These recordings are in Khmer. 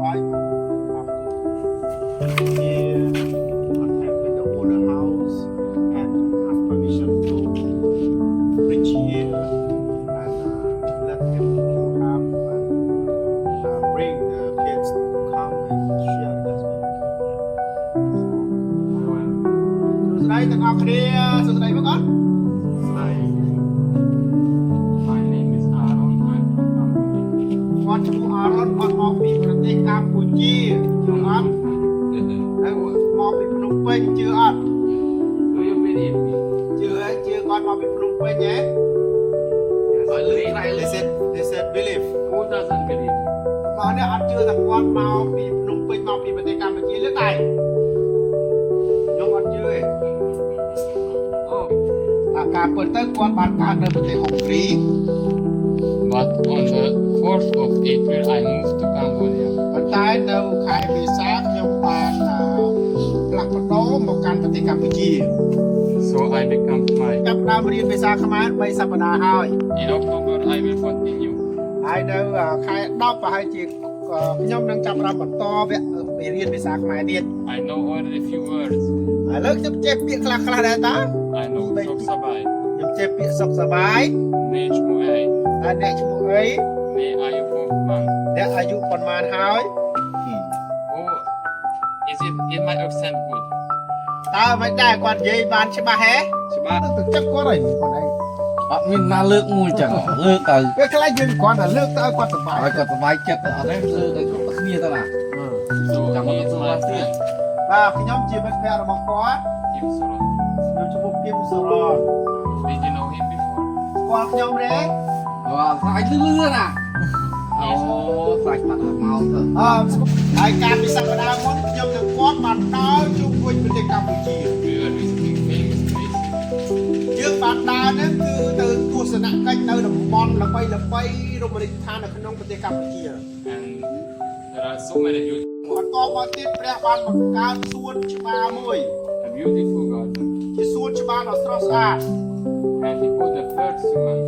right have to here contact with the owner house and ask permission to reach here and let him to have bring the kids to come and share this with him. សួស្តីទាំងអស់គ្នាសួស្តីបងអត់ Hi. My name is Aaron. I'm from Cambodia. គាត់ឈ្មោះអារ៉ុនគាត់មកពីប្រទេសកម្ពុជាជឿអត់ហើយមកពីភ្នំពេញជឿអត់ Do you believe me? ជឿហើយជឿគាត់មកពីភ្នំពេញហ៎ they said believe Who doesn't believe? បងនេះអត់ជឿថាគាត់មកពីភ្នំពេញមកពីប្រទេសកម្ពុជាលើកដៃខ្ញុំអត់ជឿទេ Oh. តែការពិតទៅគាត់បានកើតនៅប្រទេសហុងគ្រី But on the 4th of April, I moved to Cambodia. ប៉ុន្តែនៅខែមេសាខ្ញុំបានផ្លាស់ប្ដូរមកកាន់ប្រទេសកម្ពុជា So I become Khmer. ចាប់ផ្ដើមរៀនភាសាខ្មែរ3សប្តាហ៍ហើយ In October, I will continue. ហើយនៅខែ10ប្រហែលជាខ្ញុំនឹងចាប់ផ្ដើមបន្តវគ្គរៀនភាសាខ្មែរទៀត I know already a few words. ឥឡូវខ្ញុំចេះពាក្យខ្លះៗដែរតា I know Sok Sabai, ខ្ញុំចេះពាក្យសុខសប្បាយ Nech Muay, ហើយអ្នកឈ្មោះអី Ne Ayupong Man. អ្នកអាយុប៉ុន្មានហើយ Oh, is my accent good? តើមិនដែរគាត់និយាយបានច្បាស់ហ៎ ច្បាស់ ទឹកចិត្តគាត់ហើយគាត់ឯង អត់មានណាលើកមួយចឹងលើកទៅ ពេលខ្លះយើងគាត់តែលើកទៅឲ្យគាត់សប្បាយ ឲ្យគាត់សុបាយចិត្តអត់ទេលើកទៅគ្រប់គ្នាទៅណា So Come on, he is let's my go. friend. បាទខ្ញុំជាមិត្តភក្តិរបស់គាត់ Kim Soron. ខ្ញុំឈ្មោះគឹមសុរន Did you know him before? គាត់ខ្ញុំទេ បាទស្រាច់លឿនណាអូស្រាច់បាត់ហើយមកទៅ ហើយការពិសប្តាហ៍មុនខ្ញុំនឹងគាត់បានដើរជុំវិញប្រទេសកម្ពុជា We were visiting famous places. យើងបានដើរហ្នឹងគឺទៅទស្សនកិច្ចនៅតំបន់ល្បីៗរមណីយដ្ឋាននៅក្នុងប្រទេសកម្ពុជា And there are so many beautiful, បន្តមកទៀតព្រះបានបង្កើតសួនច្បារមួយ a beautiful garden. ជាសួនច្បារដ៏ស្រស់ស្អាត And he put the first human,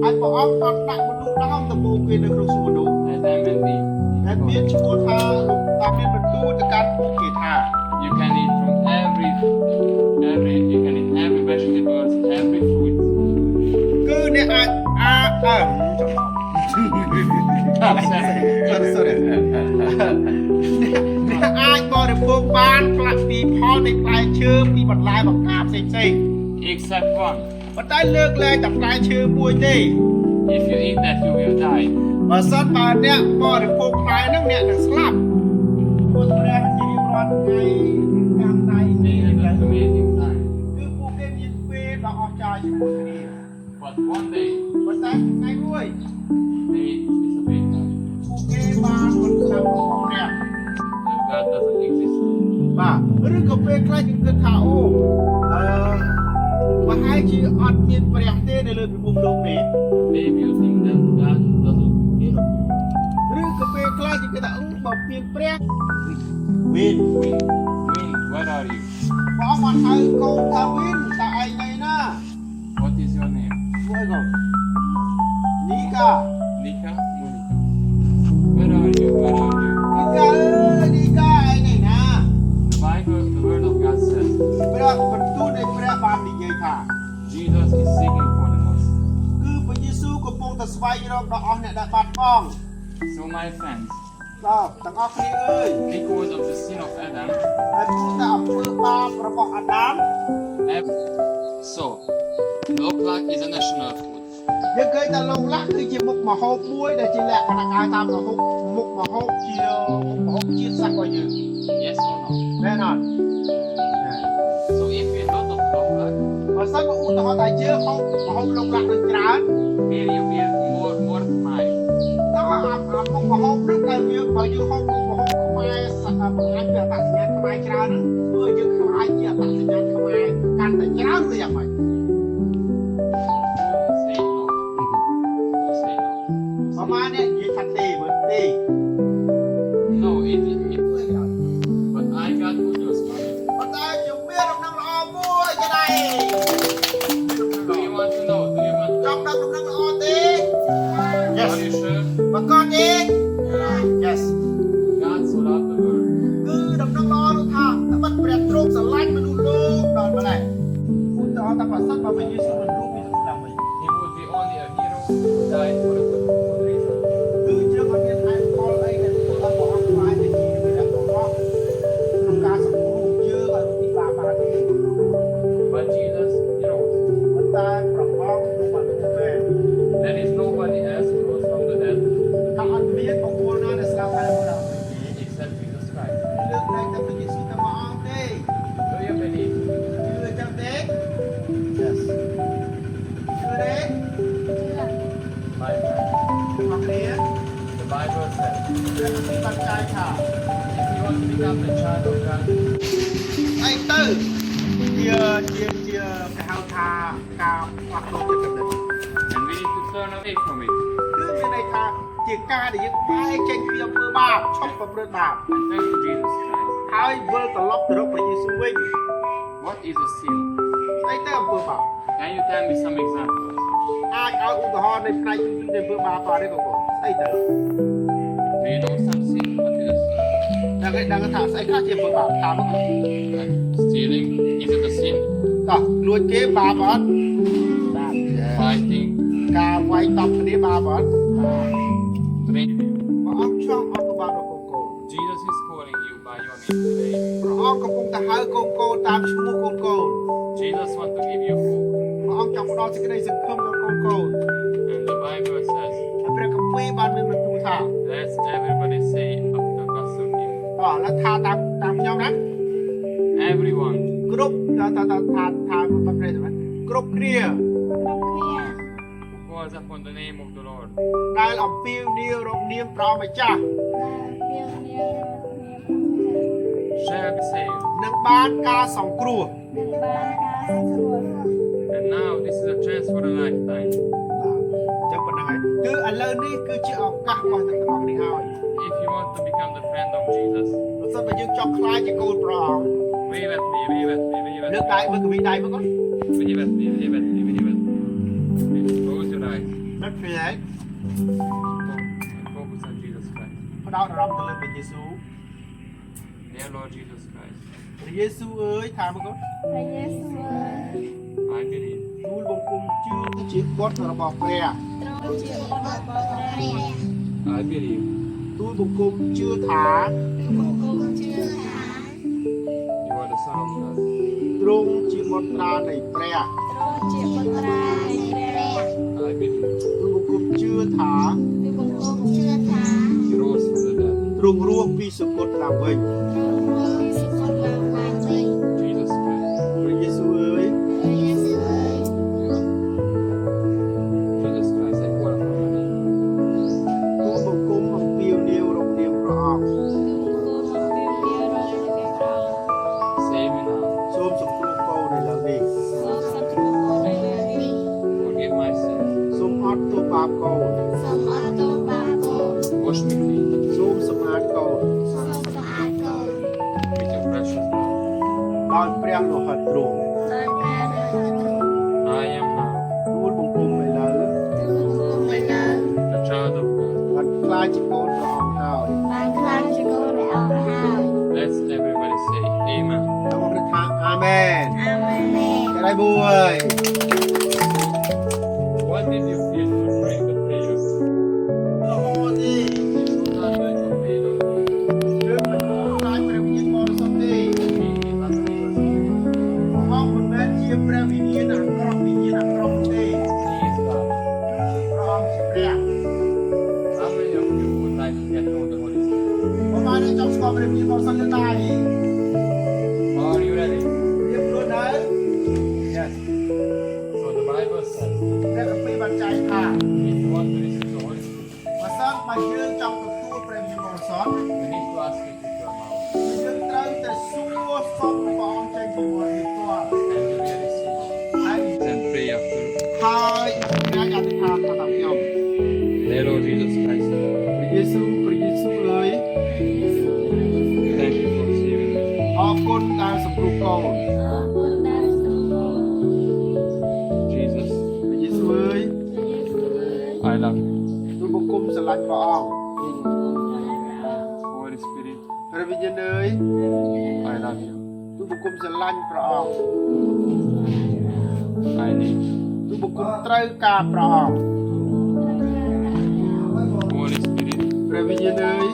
ហើយព្រះអង្គបានដាក់មនុស្សដើមដំបូងគេនៅក្នុងសួននោះ Adam and Eve. ដែលមានឈ្មោះថាលោកតាមានបន្ទូលទៅកាន់ពួកគេថា You can eat from you can eat every vegetables, every fruit. គឺអ្នកអាចsorry អ្នកអាចបរិភោគបានផ្លាស់ពីផលនៃផ្លែឈើពីបន្លែបង្ការផ្សេងៗ Except one. ប៉ុន្តែលើកលែងតែផ្លែឈើមួយទេ If you eat that, you will die. បើសិនបើអ្នកបរិភោគផ្លែហ្នឹងអ្នកនឹងស្លាប់ពួកព្រះជារៀងរាល់ថ្ងៃកម្មដៃ They had an amazing time. គឺពួកគេមានពេលដ៏អស្ចារ្យជាមួយគ្នា But one day, ប៉ុន្តែថ្ងៃមួយ they disobeyed God. ពួកគេបានមិនស្ដាប់របស់ព្រះ And God doesn't exist. បាទឬក៏ពេលខ្លះយើងគិតថាអូប្រហែលជាអត់មានព្រះទេនៅលើពិភពលោកនេះ Maybe you think that God doesn't care of you. ឬក៏ពេលខ្លះយើងគិតថាបើមានព្រះវិញ Win, where are you? ព្រះអង្គបានហៅកូនថាវិញតើឯងនៅណា What is your name? ធ្វើអីកូននីកា Nika? Monica. Where are you? Where are you? នីកានីកាឯងនៅណា The Bible, the word of God says, ព្រះបន្ទូលនៃព្រះបាននិយាយថា Jesus is seeking for the lost. គឺព្រះយេស៊ូវកំពុងតែស្វែងរកដល់អស់អ្នកដែលបាត់បង់ So my friends, បាទទាំងអស់គ្នាអើយ because of the sin of Adam, ហើយព្រោះតែអំពើបាបរបស់អាដាម so Loklak is a national food. យើងឃើញថាលោកលាក់គឺជាមុខម្ហូបមួយដែលជាលក្ខណៈហៅតាមមុខម្ហូបជាម្ហូបជាតិសាសន៍របស់យើង Yes or no? មែនអត់ So if we lot of Loklak, បើសិនមកឧទាហរណ៍ថាយើងហូបម្ហូបលោកលាក់នឹងច្រើន maybe you will more smile. តើអាមុខម្ហូបនោះដែលយើងបើយើងហូបមុខម្ហូបខ្មែរបង្ហាញពីអត្តសញ្ញាណខ្មែរច្រើនហ្នឹងធ្វើឲ្យយើងខ្លាចជាអត្តសញ្ញាណខ្មែរកាន់តែច្រើនទៅយ៉ាងម៉េច Say no. Say no. ប្រហែលអ្នកនិយាយថាទេមើលទេ No, but I got good news for you. ប៉ុន្តែជំរាបដំណឹងល្អមួយគេដែរ Do you want to know? Do you want ចង់ដឹងដំណឹងល្អទេ Are you sure? បើកត់ទេ Yes God ថា If you want to become the child of God, អីទៅជាគេហៅថាការផ្លាស់ប្ដូរចិត្តគំនិត and we need to turn away from it គឺមានន័យថាជាការដែលយើងបែរចេញពីអំពើបាបឈប់ប្រព្រឹត្តបាប and turn to Jesus Christ. ហើយវិលត្រឡប់ទៅរកព្រះយេស៊ូវវិញ What is a sin? ស្អីទៅអំពើបាប Can you tell me some examples? អាចឲ្យឧទាហរណ៍នៃផ្នែកជំនឿនៃអំពើបាបបានទេបងប្អូនស្អីទៅ Do you know some sin? What is a sin? ដឹងថាស្អីខ្លះជាអំពើបាបតាមមក Like stealing, is it a sin? តោះលួចគេបាបអត់បាប Fighting, ការវាយតប់គ្នាបាបអត់ drinking. ព្រះអង្គចង់ឲ្យបាបដល់កូនកូន Jesus is calling you by your name today. ព្រះអង្គកំពុងតែហៅកូនកូនតាមឈ្មោះកូនកូន Jesus wants to give you hope. ព្រះអង្គចង់ផ្ដល់សេចក្តីសង្ឃឹមដល់កូនកូន And the Bible says, ហើយព្រះគម្ពីរបានមានបន្ទូលថា let's everybody say after Pastor Kim. តោះแล้วថាតាមខ្ញុំណា Everyone, គ្រប់ថាមិនប្រែទេគ្រប់គ្នា who calls upon the name of the Lord, ដែលអំពាវនាវរកនាមព្រះម្ចាស់ shall be saved. នឹងបានការសង្គ្រោះ And now this is a chance for a lifetime. ចឹងប៉ុណ្្នឹងហើយគឺឥឡូវនេះគឺជាឱកាសរបស់ទាំងអស់គ្នាហើយ If you want to become the friend of Jesus, បើសិនបើយើងចង់ខ្លាចជាកូនព្រះអង្គ wave at me, wave at me, wave at លើក me. ដៃមើលកវីដៃមកគាត់ Wave at me, wave at me, wave at me. Close your eyes. នឹកឃើញហើយ Focus on Jesus Christ. ផ្ដោតអារម្មណ៍ទៅលើព្រះយេស៊ូវ Dear Lord Jesus Christ, ព្រះយេស៊ូវអើយថាមកគាត់ I believe. ទូលបង្គំជឿជាបុត្ររបស់ព្រះ I believe ទូលបង្គំជឿថា you are the Son of God. ទ្រង់ជាបុត្រានៃព្រះ I believe ទូលបង្គំជឿថា you rose from the dead. ទ្រង់រស់ពីសគត់ឡើងវិញ Jesus Christ. ព្រះយេស៊ូវអើយ Jesus Christ, I call upon your name. ទូលបង្គំអំពាវនាវរកនាមព្រះអង្គ Save me now. សូមសង្គ្រោះកូនឥឡូវនេះ Forgive my sins. សូមអត់ទោសបាបកូន Wash me clean សូមសម្អាតកូន with your precious blood. ដោយព្រះលោហិតទ្រង់ I am now ទូលបង្គំឥឡូវ the child of God. បានខ្លាចជាកូនព្រះអង្គហើយ Let's everybody say Amen. តាមព្រះថាអាមែនចៃមួយ What did you feel during the prayer? ល្អទេ It's not going to fail. យើងមិនខ្លាចព្រះវិញ្ញាណបរិសុទ្ធទេ ព្រះអង្គមិនមែនជាព្រះវិញ្ញាណអាក្រក់វិញ្ញាណអាក្រក់ទេ He is God. ព្រះអង្គជាព្រះ How many of you would like to get to know the Holy Spirit? ប្រហែលចង់ស្គាល់ព្រះវិញ្ញាណបរិសុទ្ធដែរ Are you ready? រៀបខ្លួនហើយ Yes So the Bible says, ព្រះគម្ពីរបានចែងថា if you want to receive the Holy Spirit, បើសិនបើយើងចង់ទទួលព្រះវិញ្ញាណបរិសុទ្ធ you need to ask it with your mouth. យើងត្រូវតែសួរសុំព្រះអង្គចេញពីមាត់នេះផ្ទាល់ And you will receive. ហើយ Then pray after. ហើយអាចអធិដ្ឋានថាតាមខ្ញុំ Dear Lord Jesus Christ, ព្រះយេស៊ូវអើយ thank you for saving me. អរគុណដែលសង្គ្រោះកូន Jesus, ព្រះយេស៊ូវអើយ I love you. ទូលបង្គំស្រឡាញ់ព្រះអង្គ Holy Spirit, ព្រះវិញ្ញាណអើយ I love you. ទូលបង្គំស្រឡាញ់ព្រះអង្គ I need you. ទូលបង្គំត្រូវការព្រះអង្គ Holy Spirit, ព្រះវិញ្ញាណអើយ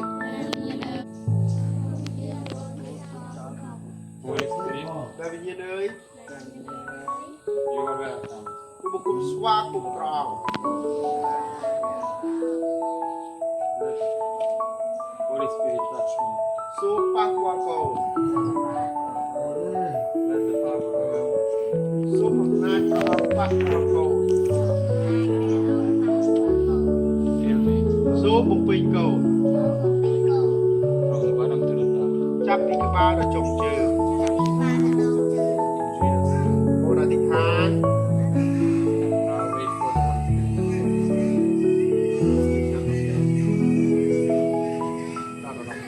Holy Spirit, ព្រះវិញ្ញាណអើយ you are welcome. ទូលបង្គំស្វាគមន៍ព្រះអង្គ Holy Spirit, touch me. សូមប៉ះពាល់កូន Let the power of God សូមអំណាចព្រះអង្គប៉ះពាល់កូន fill me. សូមបំពេញកូន I ចាប់ពីក្បាលដល់ចុងជើងអូនអធិដ្ឋាន Now wait for the one. ដល់ដល់ទៅ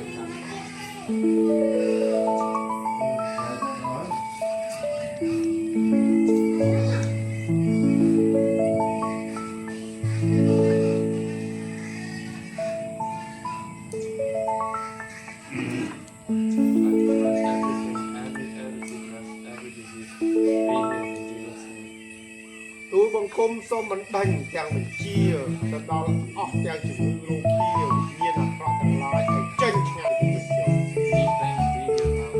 Every disease, be healed in Jesus' name. ទូលបង្គំសូមបណ្ដាញទាំងបញ្ជាទៅដល់អស់ទាំងជំងឺរោគឃាវមានអាក្រក់ទាំងឡាយឲ្យចេញឆ្ងាយពីខ្ញុំ Be cleansed, be healed now.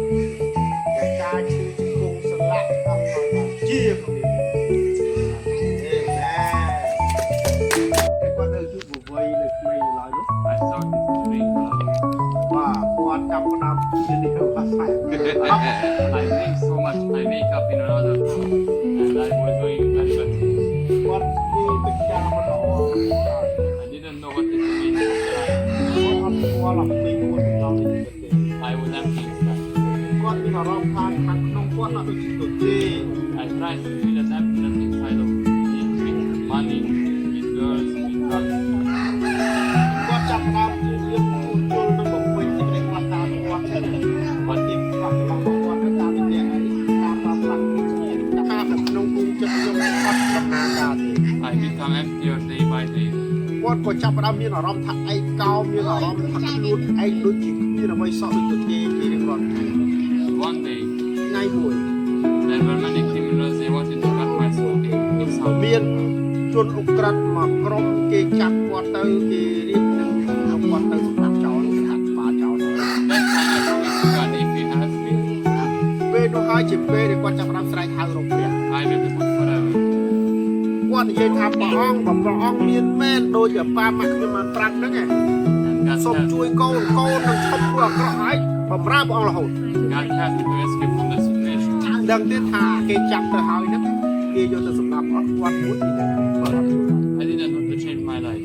តែការឈឺជង្គង់សន្លាក់អស់មកជាព្រះអេមែនគាត់នៅជួបវ័យនៅក្មេងឡើយនោះ I started to drink a lot. បាទគាត់ចាប់ផ្ដើមជានេះគាត់ខ្សែ I drink so much. I wake up in another room and I was doing very bad. គាត់ធ្វើទឹកចាមិនល្អ I didn't know what it means. គាត់អត់ស្គាល់អំពីមុខក្នុងនេះទេ I was empty inside. គាត់មានអារម្មណ៍ថាខាងក្នុងគាត់អត់ដូចជាទុទេ I tried to feel an emptiness inside of me with money, with girls, with drugs. គាត់ចាប់ផ្ដើមជារៀបជួលនឹងបំពេញសេចក្តីខ្វះខាតរបស់គាត់ទៅគាត់ទីខ្វះរបស់គាត់ទៅតាមរយៈការប្រើប្រាស់គ្នាថានៅក្នុងគុំចិត្តខ្ញុំអត់ដំណើរការទេ I become emptier day by day. គាត់ក៏ចាប់ផ្ដើមមានអារម្មណ៍ថាឯកោមានអារម្មណ៍ថាខ្លួនឯងដូចជាគ្មានអ្វីសោះដូចទៅទេគេរៀងរាល់ថ្ងៃ One day, ថ្ងៃមួយ there were many criminals. They wanted to cut my throat in some. មានជនអុក្រិដ្ឋមកក្រុមគេចាប់គាត់ទៅគេរៀបនឹងគាត់ទៅសម្រាប់ចោលគេហាត់ស្បាចោល That time I told God, if He has me, ពេលនោះហើយជាពេលដែលគាត់ចាប់ផ្ដើមស្រែកហៅរកព្រះ I will be good forever. គាត់និយាយថាព្រះអង្គបើព្រះអង្គមានមែនដូចជាប៉ាម៉ាក់ខ្ញុំបានប្រាប់ហ្នឹងឯង And God សូម helped, ជួយកូននឹងឈប់ធ្វើអាក្រក់ហើយបំរើព្រះអង្គរហូត God helped me to escape from the situation. ដឹងទៀតថាគេចាប់ទៅហើយហ្នឹងគេយកទៅសម្លាប់អត់គាត់មួយទីហ្នឹងគាត់អត់ធ្វើ I didn't want to change my life.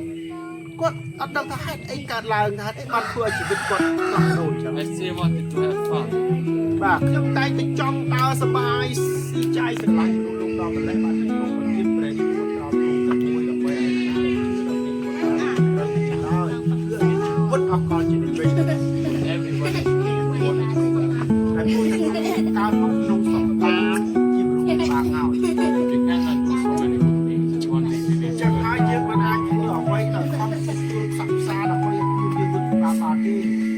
គាត់អត់ដឹងថាហេតុអីកើតឡើងថាហេតុអីបានធ្វើឲ្យជីវិតគាត់ផ្លាស់ប្ដូរចឹង I still wanted to have fun. បាទខ្ញុំតែងតែចង់ដើរសប្បាយស៊ីចាយស្រឡាញ់មនុស្សលោកដល់ម្លេះបាទខ្ញុំក៏ជិះប្រេងគាត់ក្រោមលោកតែមួយដើម្បីឲ្យវត្តអកលជានិមិត្ត Everybody wanted to ហើយមួយកើតមកក្នុងសង្គ្រាមជាមនុស្សបាក់ហើយ We cannot do so many good things at one day. We ចឹង will ហើយយើងមិនអាចធ្វើអ្វីដែលខំធ្វើសិក្សាដើម្បីឲ្យយើងវិទ្យាបានទេ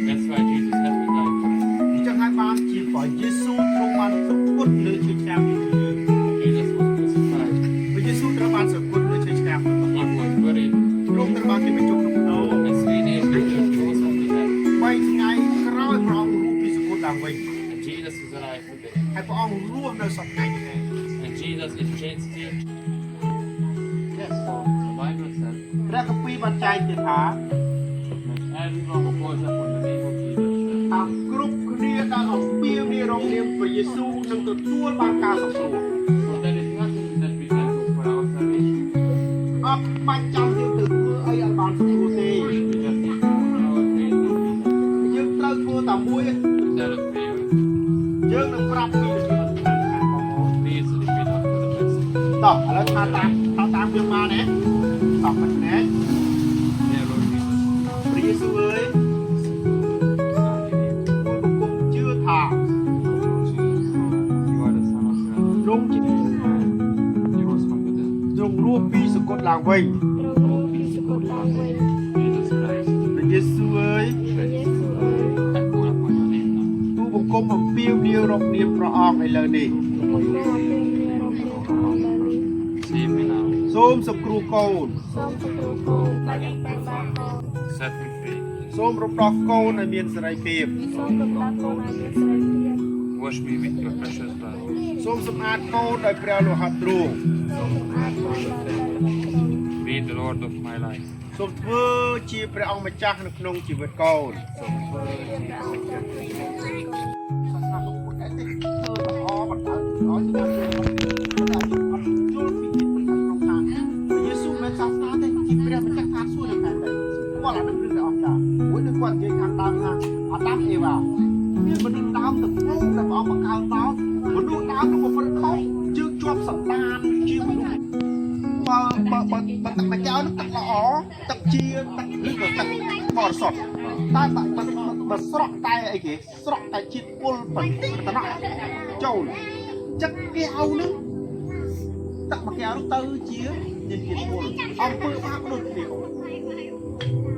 That's why Jesus had to die for us. ចឹងហើយបានជាព្រះយេស៊ូវទ្រង់បានទុកពុតលើឈើឆ្កាងពីយើង Jesus was crucified. ព្រះយេស៊ូវត្រូវបានសង្កត់លើឈើឆ្កាងពីយើង He was buried. ទ្រង់ត្រូវបានគេបញ្ចុះក្នុងភ្នំ And 3 days later, he rose from the dead. 3ថ្ងៃក្រោយព្រះអង្គរួបពីសង្កត់ឡើងវិញ And Jesus is alive today. ហើយព្រះអង្គរស់នៅសប្តាហ៍នេះឯង And Jesus is changed still. Yes, so the Bible says ព្រះគម្ពីរបានចែងទៀតថា that everyone who calls upon the name of Jesus shall ថាគ្រប់គ្នាដែលអំពាវនាវរកនាមព្រះយេស៊ូវនឹងទទួលបានការសង្គ្រោះ So there is nothing that we can do for our salvation. អត់បាច់ចាំយើងទៅធ្វើអីឲ្យបានសង្គ្រោះទេ We just need to put our faith in Jesus. យើងត្រូវធ្វើតែមួយ Tell us prayer. យើងនឹងប្រាប់ពីជំនឿខាងខាងបងប្អូន Please repeat after the verse. តោះឥឡូវថាតាមយើងមកណាតោះមិនណែ Dear Lord Jesus, ព្រះយេស៊ូវអើយ Son of God, ពួកគុំជឿថា you are the Son of God. ទ្រង់ជា You rose from the dead. ទ្រង់រស់ពីសង្កត់ឡើងវិញ Jesus Christ, ព្រះយេស៊ូវអើយ I call upon your name now. ទូបង្គំអំពាវនាវរកនាមព្រះអង្គឥឡូវនេះ Save me now. សូមសង្គ្រោះកូន Set me free. សូមរំដោះកូនឲ្យមានសេរីភាព Wash me with your precious blood. សូមសម្អាតកូនដោយព្រះលោហិតទ្រង់ Be the Lord of my life. សូមធ្វើជាព្រះអង្គម្ចាស់នៅក្នុងជីវិតកូនសាសនាពុទ្ធឯនេះធ្វើល្អបណ្ដាលឲ្យយើងយល់ពីចិត្តក្នុងខាងព្រះយេស៊ូវមិនសាសនាទេជាព្រះម្ចាស់ឋានសួគ៌នៅខាងនេះគាត់អានឹងគឺព្រះអង្គតាមួយនឹងគាត់និយាយខាងដើមថាអាដាមអេវ៉ា មានមនុស្សដើមទៅពូដែលបងបង្កើនមកមនុស្សដើមរបស់ពលខុសយើងជាប់សម្ដានជាមនុស្សបើទឹកមកចោលទឹកល្អទឹកជាទឹកឬក៏ទឹកបរិសុទ្ធតែបើស្រក់តែអីគេស្រក់តែជាតិពុលប៉ុណ្ណឹងចូលចឹកគេឲ្យនឹងទឹកមកចោលទៅជាជាតិពុលអំពើបាបដូចគ្នា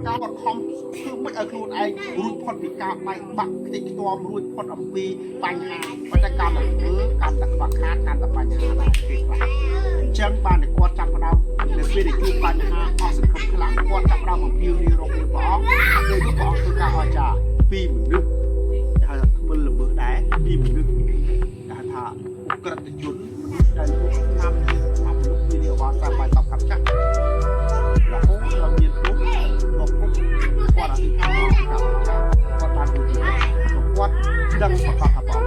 ការបង្ខំធ្វើមិនឲ្យខ្លួនឯងរួចផុតពីការបែកបាក់ខ្ទេចខ្ទាំរួចផុតអំពីបញ្ហាបដកម្មធ្វើកម្មតក្បខាតកម្មតបញ្ហាដែរគេខ្លះអញ្ចឹងបានតែគាត់ចាប់ផ្ដើមនៅពេលដែលជួបបញ្ហាអស់សង្ឃឹមខ្លាំងគាត់ចាប់ផ្ដើមបំពេញនារកព្រះអង្គដោយព្រះអង្គធ្វើការអស្ចារ្យពីមនុស្សគេហៅថាធ្វើល្មើសដែរពីមនុស្សគេថាឧក្រិដ្ឋជនមនុស្សដែលលោកតាមមនុស្សមានអវត្តតាមបាយតបកាប់ចាក់រហូតដល់មានទុកមកពុកគាត់អធិដ្ឋានគាត់បានជួយគាត់ដឹងប្រកបថា